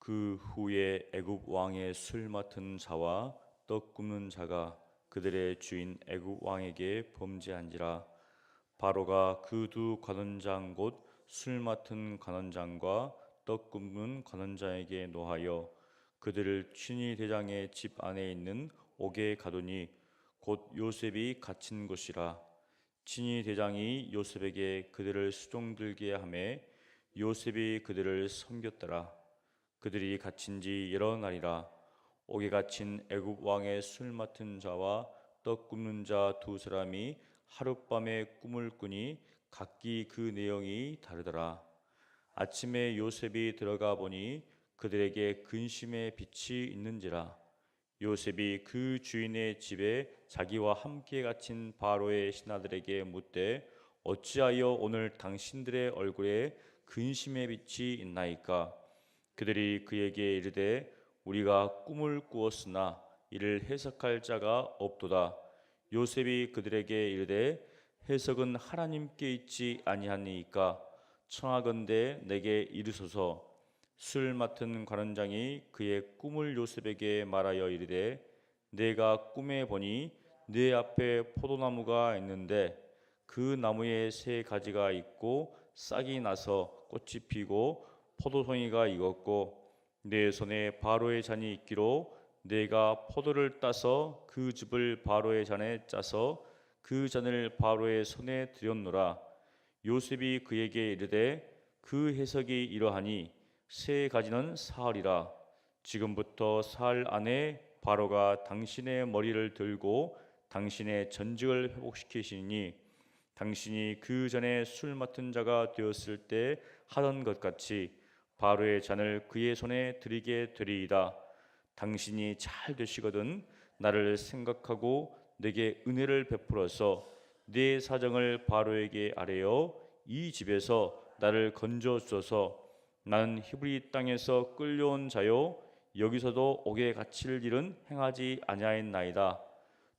그 후에 애굽 왕의 술 맡은 자와 떡 굽는 자가 그들의 주인 애굽 왕에게 범죄한지라. 바로가 그 두 관원장 곧 술 맡은 관원장과 떡 굽는 관원장에게 노하여 그들을 친위 대장의 집 안에 있는 옥에 가두니 곧 요셉이 갇힌 곳이라. 친위 대장이 요셉에게 그들을 수종들게 하매 요셉이 그들을 섬겼더라. 그들이 갇힌 지 여러 날이라. 옥에 갇힌 애굽 왕의 술 맡은 자와 떡 굽는 자 두 사람이 하룻밤에 꿈을 꾸니 각기 그 내용이 다르더라. 아침에 요셉이 들어가 보니 그들에게 근심의 빛이 있는지라. 요셉이 그 주인의 집에 자기와 함께 갇힌 바로의 신하들에게 묻되 어찌하여 오늘 당신들의 얼굴에 근심의 빛이 있나이까? 그들이 그에게 이르되 우리가 꿈을 꾸었으나 이를 해석할 자가 없도다. 요셉이 그들에게 이르되 해석은 하나님께 있지 아니하니이까? 청하건대 내게 이르소서. 술 맡은 관원장이 그의 꿈을 요셉에게 말하여 이르되 내가 꿈에 보니 네 앞에 포도나무가 있는데 그 나무에 세 가지가 있고 싹이 나서 꽃이 피고 포도송이가 익었고 내 손에 바로의 잔이 있기로 내가 포도를 따서 그 즙을 바로의 잔에 짜서 그 잔을 바로의 손에 드렸노라. 요셉이 그에게 이르되 그 해석이 이러하니 세 가지는 사흘이라. 지금부터 사흘 안에 바로가 당신의 머리를 들고 당신의 전직을 회복시키시니 당신이 그 전에 술 맡은 자가 되었을 때 하던 것 같이 바로의 잔을 그의 손에 드리게 되리이다. 당신이 잘 되시거든 나를 생각하고 내게 은혜를 베풀어서 네 사정을 바로에게 아뢰어 이 집에서 나를 건져 주소서. 나는 히브리 땅에서 끌려온 자요 여기서도 옥에 갇힐 일은 행하지 아니하였나이다.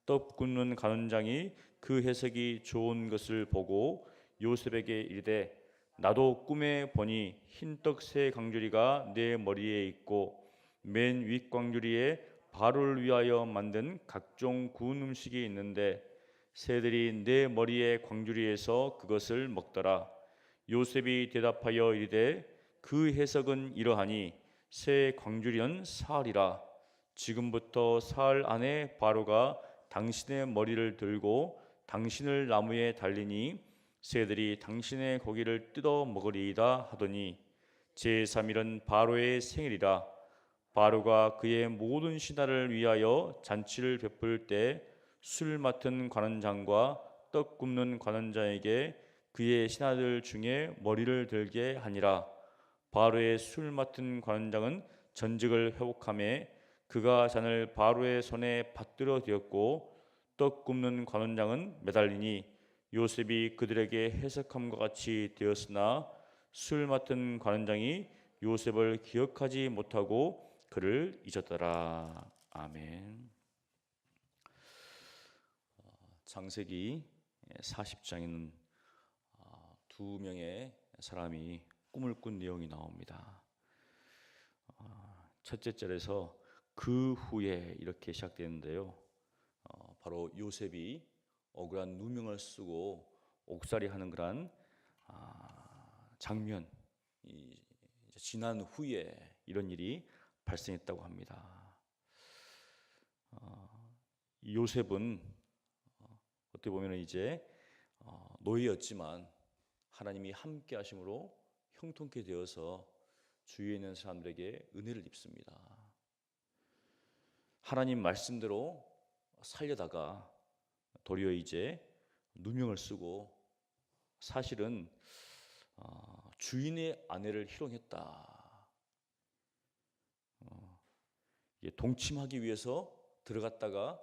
떡 굽는 관원장이 그 해석이 좋은 것을 보고 요셉에게 이르되 나도 꿈에 보니 흰떡 세 광주리가 내 머리에 있고 맨 윗 광주리에 바로를 위하여 만든 각종 구운 음식이 있는데 새들이 내 머리에 광주리에서 그것을 먹더라. 요셉이 대답하여 이르되 그 해석은 이러하니 새 광주리는 사흘이라. 지금부터 사흘 안에 바로가 당신의 머리를 들고 당신을 나무에 달리니 새들이 당신의 고기를 뜯어 먹으리이다 하더니 제3일은 바로의 생일이라. 바로가 그의 모든 신하를 위하여 잔치를 베풀 때 술 맡은 관원장과 떡 굽는 관원장에게 그의 신하들 중에 머리를 들게 하니라. 바로의 술 맡은 관원장은 전직을 회복하며 그가 잔을 바로의 손에 받들어 되었고 떡 굽는 관원장은 매달리니 요셉이 그들에게 해석함과 같이 되었으나 술 맡은 관원장이 요셉을 기억하지 못하고 그를 잊었더라. 아멘. 창세기 40장에는 두 명의 사람이 꿈을 꾼 내용이 나옵니다. 첫째 절에서 그 후에 이렇게 시작되는데요. 바로 요셉이 억울한 누명을 쓰고 옥살이 하는 그런 장면, 지난 후에 이런 일이 발생했다고 합니다. 요셉은 어떻게 보면 이제 노예였지만 하나님이 함께 하심으로 형통케 되어서 주위에 있는 사람들에게 은혜를 입습니다. 하나님 말씀대로 살려다가 도리어 이제 누명을 쓰고 사실은 주인의 아내를 희롱했다. 동침하기 위해서 들어갔다가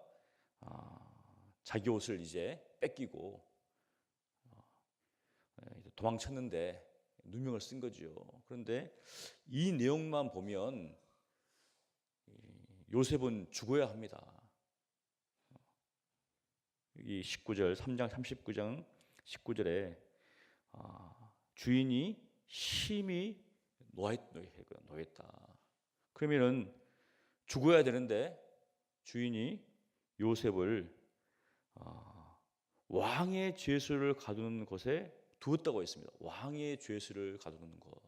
자기 옷을 이제 뺏기고 도망쳤는데 누명을 쓴 거죠. 그런데 이 내용만 보면 요셉은 죽어야 합니다. 이 19절 3장 39장 19절에 주인이 심히 노했다. 그러면은 죽어야 되는데 주인이 요셉을 왕의 죄수를 가두는 곳에 두었다고 했습니다. 왕의 죄수를 가두는 곳.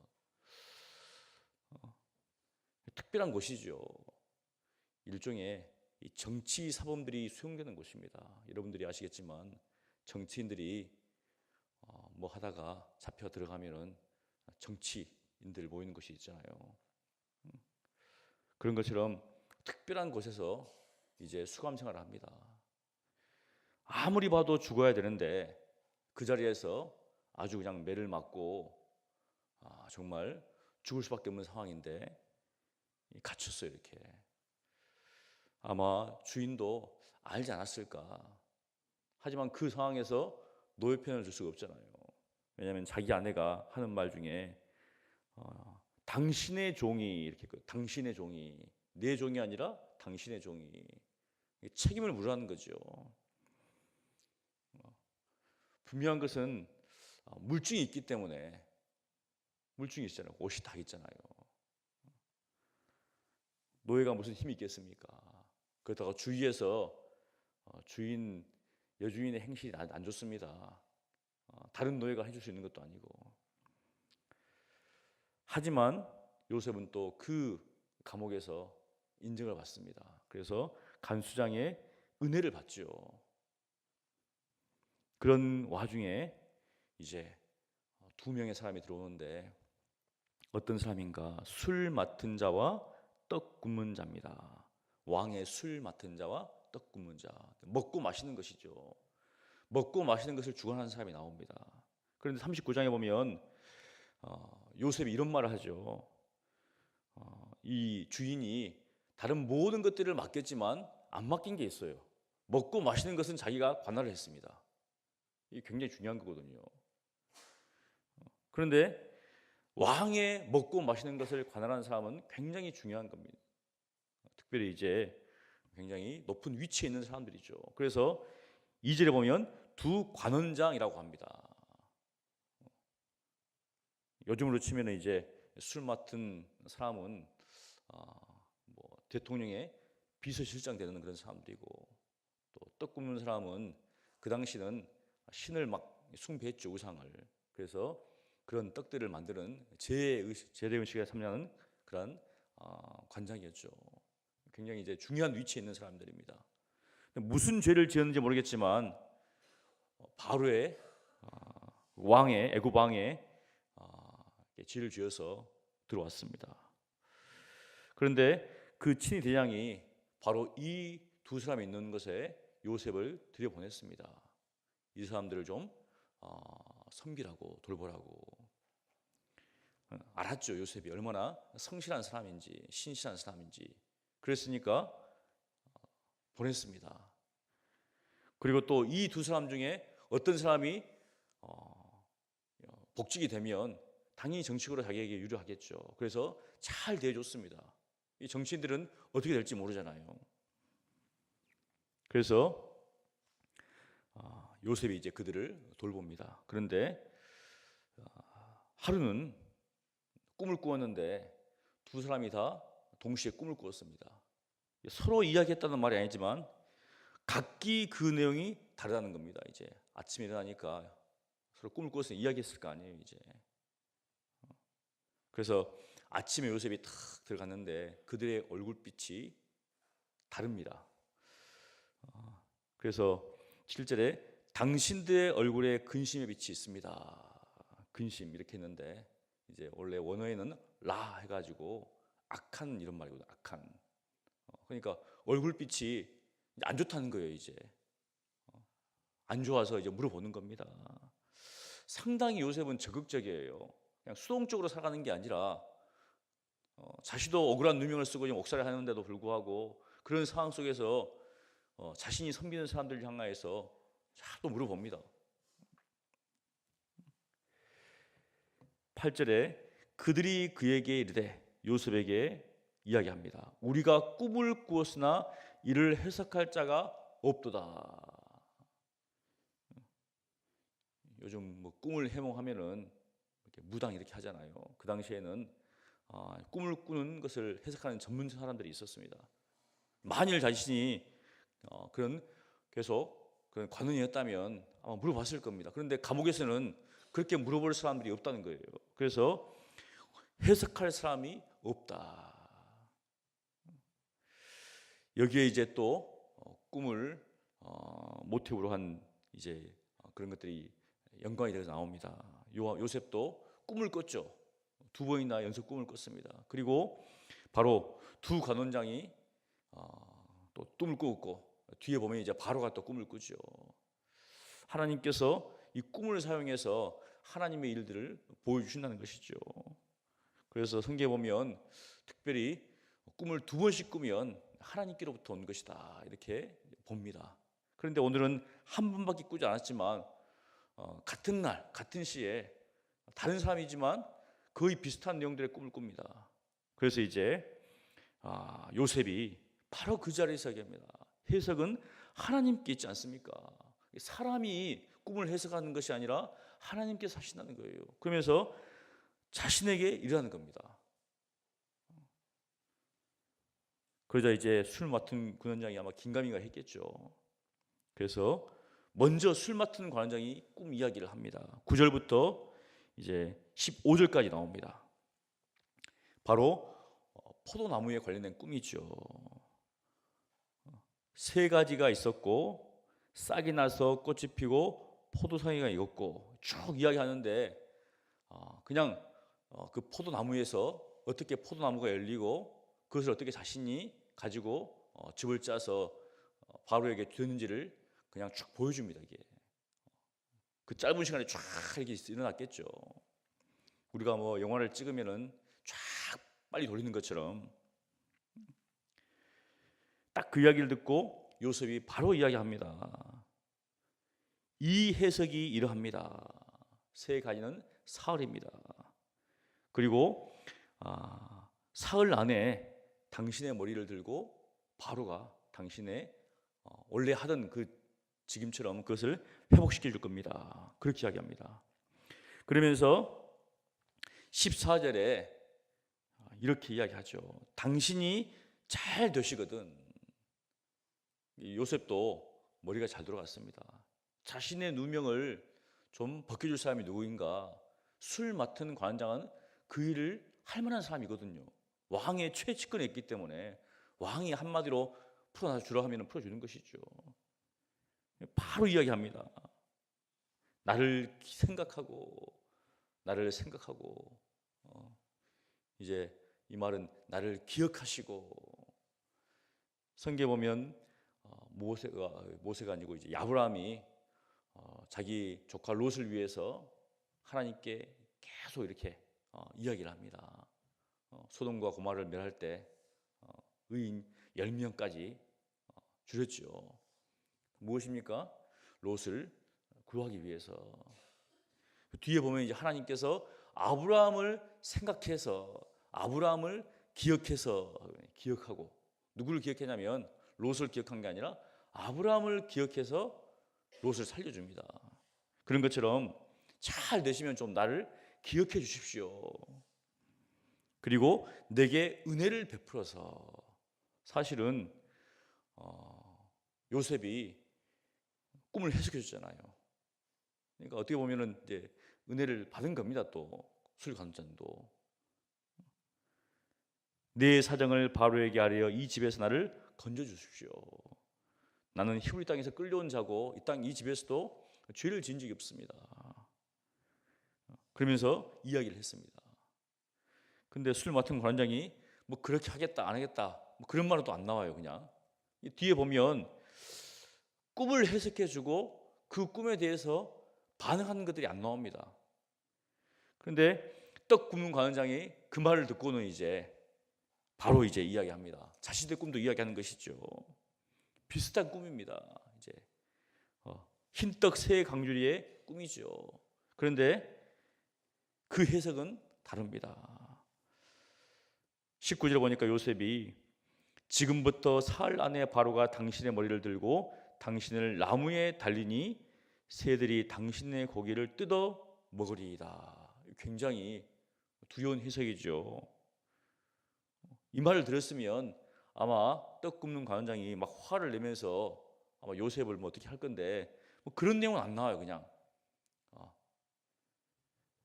특별한 곳이죠. 일종의 정치 사범들이 수용되는 곳입니다. 여러분들이 아시겠지만 정치인들이 뭐 하다가 잡혀 들어가면은 정치인들 모이는 곳이 있잖아요. 그런 것처럼 특별한 곳에서 이제 수감 생활을 합니다. 아무리 봐도 죽어야 되는데 그 자리에서 아주 그냥 매를 맞고 정말 죽을 수밖에 없는 상황인데 갇혔어요. 이렇게. 아마 주인도 알지 않았을까. 하지만 그 상황에서 노예 편을 줄 수가 없잖아요. 왜냐하면 자기 아내가 하는 말 중에 당신의 종이 이렇게 당신의 종이 내 종이 아니라 당신의 종이 책임을 물으라는 거죠. 분명한 것은 물증이 있기 때문에 물증이 있잖아요. 옷이 다 있잖아요. 노예가 무슨 힘이 있겠습니까? 그러다가 주위에서 주인 여주인의 행실이 안 좋습니다. 다른 노예가 해줄 수 있는 것도 아니고. 하지만 요셉은 또 그 감옥에서 인정을 받습니다. 그래서 간수장의 은혜를 받죠. 그런 와중에 이제 두 명의 사람이 들어오는데 어떤 사람인가? 술 맡은 자와 떡 굽는 자입니다. 왕의 술 맡은 자와 떡 굽는 자. 먹고 마시는 것이죠. 먹고 마시는 것을 주관하는 사람이 나옵니다. 그런데 39장에 보면 요셉이 이런 말을 하죠. 이 주인이 다른 모든 것들을 맡겼지만 안 맡긴 게 있어요. 먹고 마시는 것은 자기가 관할을 했습니다. 이게 굉장히 중요한 거거든요. 그런데 왕의 먹고 마시는 것을 관할하는 사람은 굉장히 중요한 겁니다. 특별히 이제 굉장히 높은 위치에 있는 사람들이죠. 그래서 2절에 보면 두 관원장이라고 합니다. 요즘으로 치면 이제 술 맡은 사람은 뭐 대통령의 비서실장 되는 그런 사람들이고 또 떡 굽는 사람은 그 당시는 신을 막 숭배했죠, 우상을. 그래서 그런 떡들을 만드는 제례의식에 참여하는 그런 관장이었죠. 굉장히 이제 중요한 위치에 있는 사람들입니다. 무슨 죄를 지었는지 모르겠지만 바로의 왕의 애굽 왕의 죄를 지어서 들어왔습니다. 그런데 그 친위 대장이 바로 이 두 사람이 있는 곳에 요셉을 들여보냈습니다. 이 사람들을 좀 섬기라고 돌보라고. 알았죠. 요셉이 얼마나 성실한 사람인지 신실한 사람인지. 그랬으니까 보냈습니다. 그리고 또 이 두 사람 중에 어떤 사람이 복직이 되면 당연히 정치적으로 자기에게 유리하겠죠. 그래서 잘 대해줬습니다. 이 정치인들은 어떻게 될지 모르잖아요. 그래서 요셉이 이제 그들을 돌봅니다. 그런데 하루는 꿈을 꾸었는데 두 사람이 다 동시에 꿈을 꾸었습니다. 서로 이야기했다는 말이 아니지만 각기 그 내용이 다르다는 겁니다. 이제 아침에 일어나니까 서로 꿈을 꾸었으니 이야기했을 거 아니에요. 이제 그래서 아침에 요셉이 탁 들어갔는데 그들의 얼굴빛이 다릅니다. 그래서 7절에 당신들의 얼굴에 근심의 빛이 있습니다. 근심 이렇게 했는데 이제 원래 원어에는 라 해가지고 악한 이런 말이거든요. 악한. 그러니까 얼굴빛이 안 좋다는 거예요. 이제 안 좋아서 이제 물어보는 겁니다. 상당히 요셉은 적극적이에요. 그냥 수동적으로 살아가는 게 아니라 자신도 억울한 누명을 쓰고 옥살이 하는데도 불구하고 그런 상황 속에서 자신이 섬기는 사람들을 향하여서 또 물어봅니다. 8절에 그들이 그에게 이르되 요셉에게 이야기합니다. 우리가 꿈을 꾸었으나 이를 해석할 자가 없도다. 요즘 뭐 꿈을 해몽하면은 이렇게 무당 이렇게 하잖아요. 그 당시에는 꿈을 꾸는 것을 해석하는 전문 사람들이 있었습니다. 만일 자신이 계속 그런 관원이었다면 아마 물어봤을 겁니다. 그런데 감옥에서는 그렇게 물어볼 사람들이 없다는 거예요. 그래서 해석할 사람이 없다. 여기에 이제 또 꿈을 모티브로 한 이제 그런 것들이 연관이 되어서 나옵니다. 요셉도 꿈을 꿨죠. 2번이나 연속 꿈을 꿨습니다. 그리고 바로 두 관원장이 또 꿈을 꾸었고, 뒤에 보면 이제 바로가 또 꿈을 꾸죠. 하나님께서 이 꿈을 사용해서 하나님의 일들을 보여주신다는 것이죠. 그래서 성경에 보면 특별히 꿈을 2번씩 꾸면 하나님께로부터 온 것이다 이렇게 봅니다. 그런데 오늘은 한 번밖에 꾸지 않았지만 같은 날 같은 시에 다른 사람이지만 거의 비슷한 내용들의 꿈을 꿉니다. 그래서 이제 요셉이 바로 그 자리에서 얘기합니다. 해석은 하나님께 있지 않습니까? 사람이 꿈을 해석하는 것이 아니라 하나님께서 하신다는 거예요. 그러면서 자신에게 일하는 겁니다. 그러자 이제 술 맡은 관원장이 아마 긴가민가 했겠죠. 그래서 먼저 술 맡은 관원장이 꿈 이야기를 합니다. 9절부터 이제 15절까지 나옵니다. 바로 포도나무에 관련된 꿈이죠. 3가지가 있었고 싹이 나서 꽃이 피고 포도송이가 익었고 쭉 이야기하는데 그냥 그 포도나무에서 어떻게 포도나무가 열리고 그것을 어떻게 자신이 가지고 즙을 짜서 바로에게 줬는지를 그냥 쭉 보여줍니다. 이게 그 짧은 시간에 쫙 이렇게 일어났겠죠. 우리가 뭐 영화를 찍으면은 쫙 빨리 돌리는 것처럼 딱 그 이야기를 듣고 요셉이 바로 이야기합니다. 이 해석이 이러합니다. 3가지는 사흘입니다. 그리고 사흘 안에 당신의 머리를 들고 바로가 당신의 원래 하던 그 지금처럼 그것을 회복시켜 줄 겁니다. 그렇게 이야기합니다. 그러면서 14절에 이렇게 이야기하죠. 당신이 잘 되시거든. 요셉도 머리가 잘 돌아갔습니다. 자신의 누명을 좀 벗겨줄 사람이 누구인가? 술 맡은 관장은 그 일을 할 만한 사람이거든요. 왕의 최측근에 있기 때문에 왕이 한마디로 풀어주라 하면 풀어주는 것이죠. 바로 이야기합니다. 나를 생각하고 이제 이 말은 나를 기억하시고, 성경에 보면 모세가 아니고 이제 아브라함이 자기 조카 롯을 위해서 하나님께 계속 이렇게 이야기를 합니다. 소돔과 고모라를 멸할 때 의인 10명까지 줄였죠. 무엇입니까? 롯을 구하기 위해서. 뒤에 보면 이제 하나님께서 아브라함을 생각해서 아브라함을 기억하고, 누구를 기억했냐면 롯을 기억한 게 아니라 아브라함을 기억해서 롯을 살려줍니다. 그런 것처럼 잘 되시면 좀 나를 기억해 주십시오. 그리고 내게 은혜를 베풀어서, 사실은 요셉이 꿈을 해석해 줬잖아요. 그러니까 어떻게 보면은 이제 은혜를 받은 겁니다. 또 술관장도 내 사정을 바로에게 아뢰어 이 집에서 나를 건져 주십시오. 나는 히브리 땅에서 끌려온 자고 이 땅 이 집에서도 죄를 지은 적이 없습니다. 그러면서 이야기를 했습니다. 근데 술 맡은 관장이 뭐 그렇게 하겠다 안 하겠다 뭐 그런 말은 또 안 나와요. 그냥 뒤에 보면 꿈을 해석해주고 그 꿈에 대해서 반응하는 것들이 안 나옵니다. 그런데 떡 굽는 관장이 그 말을 듣고는 이제 바로 이제 이야기합니다. 자신의 꿈도 이야기하는 것이죠. 비슷한 꿈입니다. 이제 흰떡 새 강주리의 꿈이죠. 그런데 그 해석은 다릅니다. 19절 보니까 요셉이 지금부터 사흘 안에 바로가 당신의 머리를 들고 당신을 나무에 달리니 새들이 당신의 고기를 뜯어 먹으리이다. 굉장히 두려운 해석이죠. 이 말을 들었으면 아마 떡 굽는 관원장이 막 화를 내면서 아마 요셉을 뭐 어떻게 할 건데 뭐 그런 내용은 안 나와요. 그냥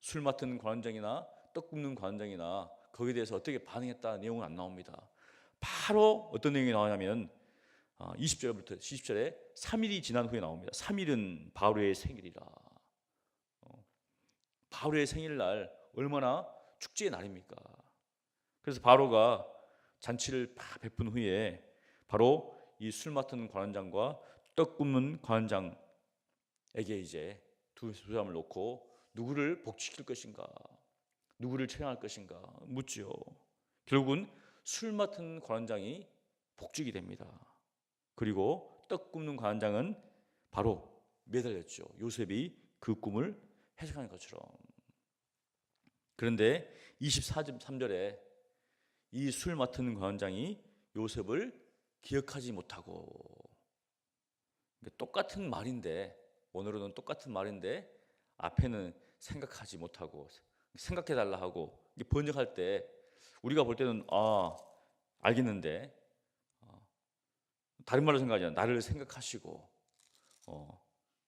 술 맡은 관원장이나 떡 굽는 관원장이나 거기에 대해서 어떻게 반응했다는 내용은 안 나옵니다. 바로 어떤 내용이 나오냐면 20절부터 20절에 3일이 지난 후에 나옵니다. 3일은 바울의 생일이라. 바울의 생일날 얼마나 축제의 날입니까? 그래서 바로가 잔치를 다 베푼 후에 바로 이 술 맡은 관원장과 떡 굽는 관원장에게 이제 두 사람을 놓고 누구를 복직시킬 것인가, 누구를 처형할 것인가 묻지요. 결국은 술 맡은 관원장이 복직이 됩니다. 그리고 떡 굽는 관원장은 바로 매달렸죠. 요셉이 그 꿈을 해석하는 것처럼. 그런데 23절에 이 술 맡은 관원장이 요셉을 기억하지 못하고, 똑같은 말인데, 오늘은 똑같은 말인데 앞에는 생각하지 못하고 생각해달라 하고 번역할 때 우리가 볼 때는 알겠는데 다른 말로 생각하잖아요. 나를 생각하시고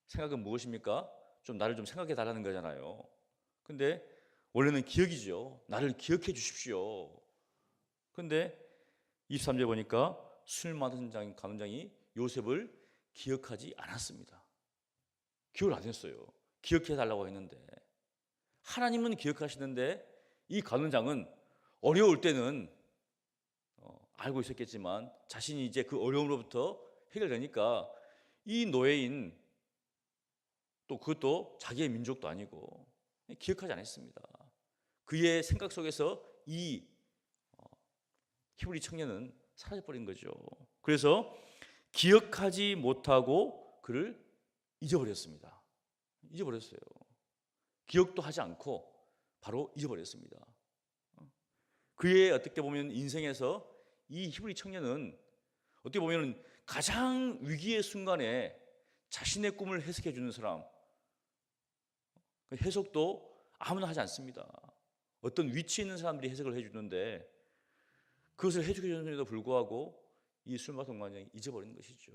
생각은 무엇입니까? 좀 나를 좀 생각해 달라는 거잖아요. 근데 원래는 기억이죠. 나를 기억해 주십시오. 근데 23절 보니까 술 맡은 관원장이 요셉을 기억하지 않았습니다. 기억을 안 했어요. 기억해 달라고 했는데 하나님은 기억하시는데 이 관원장은 어려울 때는 알고 있었겠지만 자신이 이제 그 어려움으로부터 해결되니까 이 노예인 또 그것도 자기의 민족도 아니고 기억하지 않았습니다. 그의 생각 속에서 이 히브리 청년은 사라져버린 거죠. 그래서 기억하지 못하고 그를 잊어버렸습니다. 잊어버렸어요. 기억도 하지 않고 바로 잊어버렸습니다. 그의 어떻게 보면 인생에서 이 히브리 청년은 어떻게 보면 가장 위기의 순간에 자신의 꿈을 해석해 주는 사람, 해석도 아무나 하지 않습니다. 어떤 위치에 있는 사람들이 해석을 해주는데 그것을 해주게 주는데도 불구하고 이 술 맡은 관원장이 잊어버린 것이죠.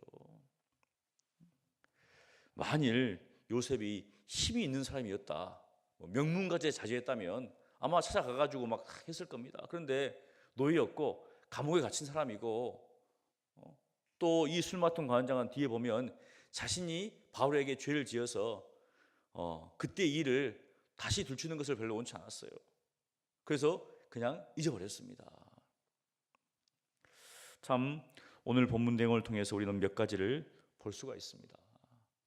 만일 요셉이 힘이 있는 사람이었다, 명문가제에 자제했다면 아마 찾아가가지고 막 했을 겁니다. 그런데 노예였고 감옥에 갇힌 사람이고 또 이 술 맡은 관원장은 뒤에 보면 자신이 바울에게 죄를 지어서 그때 일을 다시 들추는 것을 별로 원치 않았어요. 그래서 그냥 잊어버렸습니다. 참 오늘 본문 내용을 통해서 우리는 몇 가지를 볼 수가 있습니다.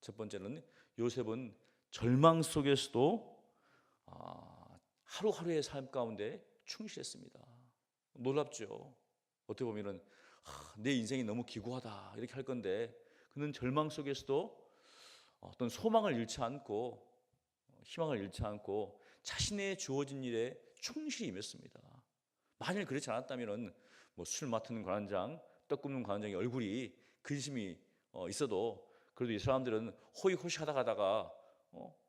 첫 번째는 요셉은 절망 속에서도 하루하루의 삶 가운데 충실했습니다. 놀랍죠. 어떻게 보면은 내 인생이 너무 기구하다 이렇게 할 건데 그는 절망 속에서도 어떤 소망을 잃지 않고 희망을 잃지 않고 자신의 주어진 일에 충실히 임했습니다. 만일 그렇지 않았다면은 뭐 술 맡는 관원장, 떡 굽는 관원장의 얼굴이 근심이 있어도 그래도 이 사람들은 호의호식하다 가다가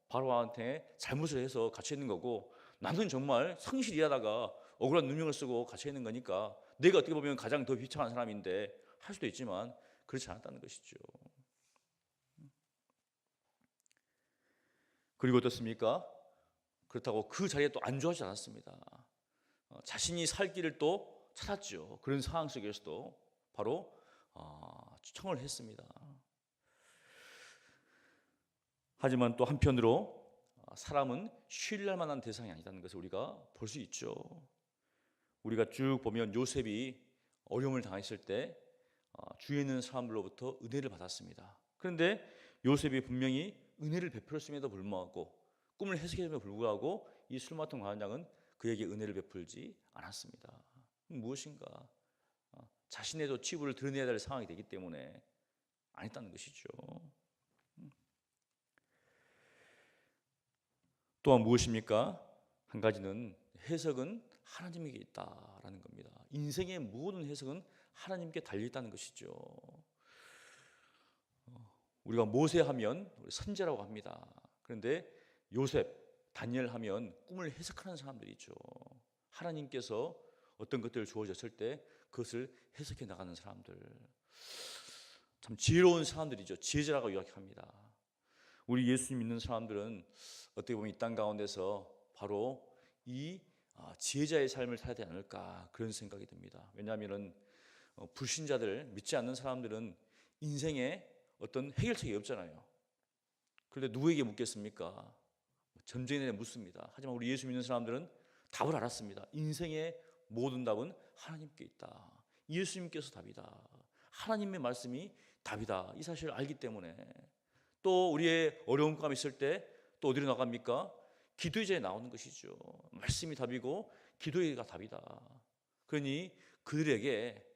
바로한테 잘못을 해서 갇혀 있는 거고 나는 정말 성실히 일하다가 억울한 누명을 쓰고 갇혀 있는 거니까 내가 어떻게 보면 가장 더 비참한 사람인데 할 수도 있지만 그렇지 않았다는 것이죠. 그리고 어떻습니까? 그렇다고 그 자리에 또 안주하지 않았습니다. 자신이 살 길을 또 찾았죠. 그런 상황 속에서도 바로 청을 했습니다. 하지만 또 한편으로 사람은 신뢰할 만한 대상이 아니라는 것을 우리가 볼 수 있죠. 우리가 쭉 보면 요셉이 어려움을 당했을 때 주위에 있는 사람들로부터 은혜를 받았습니다. 그런데 요셉이 분명히 은혜를 베풀었음에도 불구하고 꿈을 해석했음에도 불구하고 이 술 맡은 관원장은 그에게 은혜를 베풀지 않았습니다. 무엇인가? 자신의 치부를 드러내야 될 상황이 되기 때문에 안 했다는 것이죠. 또한 무엇입니까? 한 가지는 해석은 하나님에게 있다라는 겁니다. 인생의 모든 해석은 하나님께 달려있다는 것이죠. 우리가 모세 하면 선지자라고 합니다. 그런데 요셉, 다니엘 하면 꿈을 해석하는 사람들이 있죠. 하나님께서 어떤 것들을 주어졌을 때 그것을 해석해 나가는 사람들, 참 지혜로운 사람들이죠. 지혜자라고 이야기합니다. 우리 예수님 믿는 사람들은 어떻게 보면 이 땅 가운데서 바로 이 지혜자의 삶을 살아야 되지 않을까, 그런 생각이 듭니다. 왜냐하면 불신자들, 믿지 않는 사람들은 인생에 어떤 해결책이 없잖아요. 그런데 누구에게 묻겠습니까? 전쟁에 묻습니다. 하지만 우리 예수 믿는 사람들은 답을 알았습니다. 인생의 모든 답은 하나님께 있다. 예수님께서 답이다. 하나님의 말씀이 답이다. 이 사실을 알기 때문에 또 우리의 어려운 감이 있을 때 또 어디로 나갑니까? 기도의 자리에 나오는 것이죠. 말씀이 답이고 기도가 답이다. 그러니 그들에게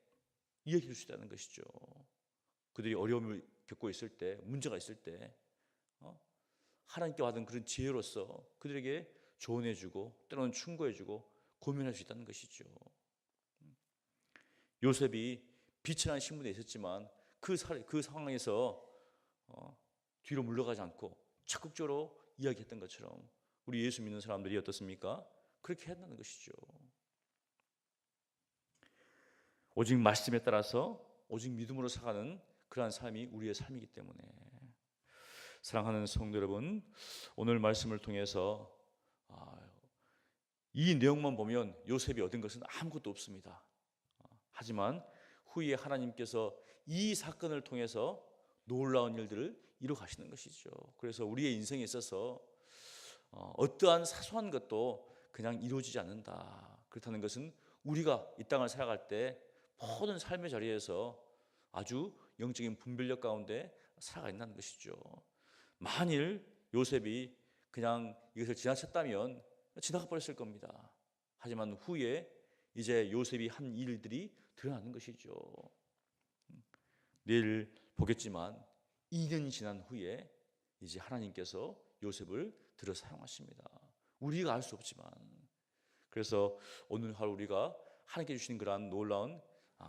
이야기해 줄 수 있다는 것이죠. 그들이 어려움을 겪고 있을 때, 문제가 있을 때 하나님께 받은 그런 지혜로서 그들에게 조언해주고 때로는 충고해주고 고민할 수 있다는 것이죠. 요셉이 빛이 나는 신분에 있었지만 그 상황에서 뒤로 물러가지 않고 적극적으로 이야기했던 것처럼 우리 예수 믿는 사람들이 어떻습니까? 그렇게 한다는 것이죠. 오직 말씀에 따라서 오직 믿음으로 살아가는 그러한 삶이 우리의 삶이기 때문에, 사랑하는 성도 여러분, 오늘 말씀을 통해서 이 내용만 보면 요셉이 얻은 것은 아무것도 없습니다. 하지만 후에 하나님께서 이 사건을 통해서 놀라운 일들을 이루어 가시는 것이죠. 그래서 우리의 인생에 있어서 어떠한 사소한 것도 그냥 이루어지지 않는다. 그렇다는 것은 우리가 이 땅을 살아갈 때 모든 삶의 자리에서 아주 영적인 분별력 가운데 살아간다는 것이죠. 만일 요셉이 그냥 이것을 지나쳤다면 지나가 버렸을 겁니다. 하지만 후에 이제 요셉이 한 일들이 드러나는 것이죠. 내일 보겠지만 2년이 지난 후에 이제 하나님께서 요셉을 들어 사용하십니다. 우리가 알 수 없지만, 그래서 오늘 하루 우리가 하나님께 주시는 그러한 놀라운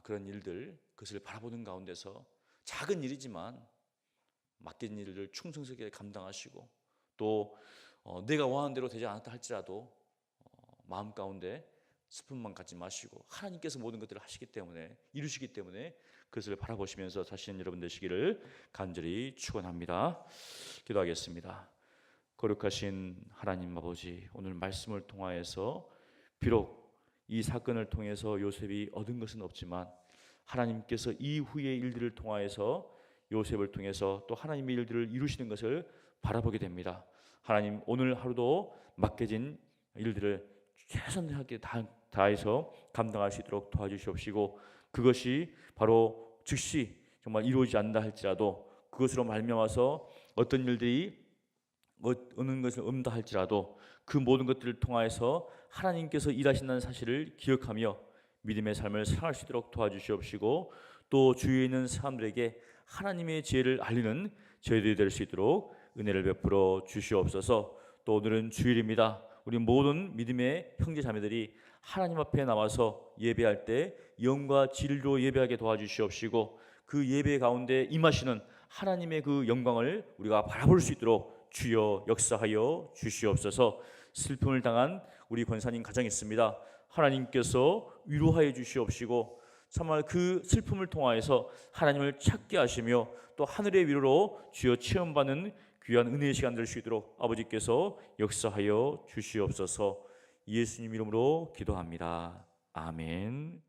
그런 일들, 그것을 바라보는 가운데서 작은 일이지만 맡긴 일을 충성스럽게 감당하시고 또 내가 원하는 대로 되지 않았다 할지라도 마음 가운데 슬픔만 갖지 마시고 하나님께서 모든 것들을 하시기 때문에, 이루시기 때문에 그것을 바라보시면서 사시는 여러분 되시기를 간절히 축원합니다. 기도하겠습니다. 거룩하신 하나님 아버지, 오늘 말씀을 통하여서 비록 이 사건을 통해서 요셉이 얻은 것은 없지만 하나님께서 이후의 일들을 통하여서 요셉을 통해서 또 하나님의 일들을 이루시는 것을 바라보게 됩니다. 하나님, 오늘 하루도 맡겨진 일들을 최선하게 다해서 감당할 수 있도록 도와주시옵시고, 그것이 바로 즉시 정말 이루어지지 않는다 할지라도 그것으로 말미암아서 어떤 일들이 어느 것을 없다 할지라도 그 모든 것들을 통하여서 하나님께서 일하신다는 사실을 기억하며 믿음의 삶을 살아갈 수 있도록 도와주시옵시고, 또 주위에 있는 사람들에게 하나님의 지혜를 알리는 저희들이 될 수 있도록 은혜를 베풀어 주시옵소서. 또 오늘은 주일입니다. 우리 모든 믿음의 형제 자매들이 하나님 앞에 나와서 예배할 때 영과 진리로 예배하게 도와주시옵시고, 그 예배 가운데 임하시는 하나님의 그 영광을 우리가 바라볼 수 있도록 주여 역사하여 주시옵소서. 슬픔을 당한 우리 권사님 가정이 있습니다. 하나님께서 위로하여 주시옵시고 정말 그 슬픔을 통하여서 하나님을 찾게 하시며 또 하늘의 위로로 주여 체험받는 귀한 은혜의 시간 될 수 있도록 아버지께서 역사하여 주시옵소서. 예수님 이름으로 기도합니다. 아멘.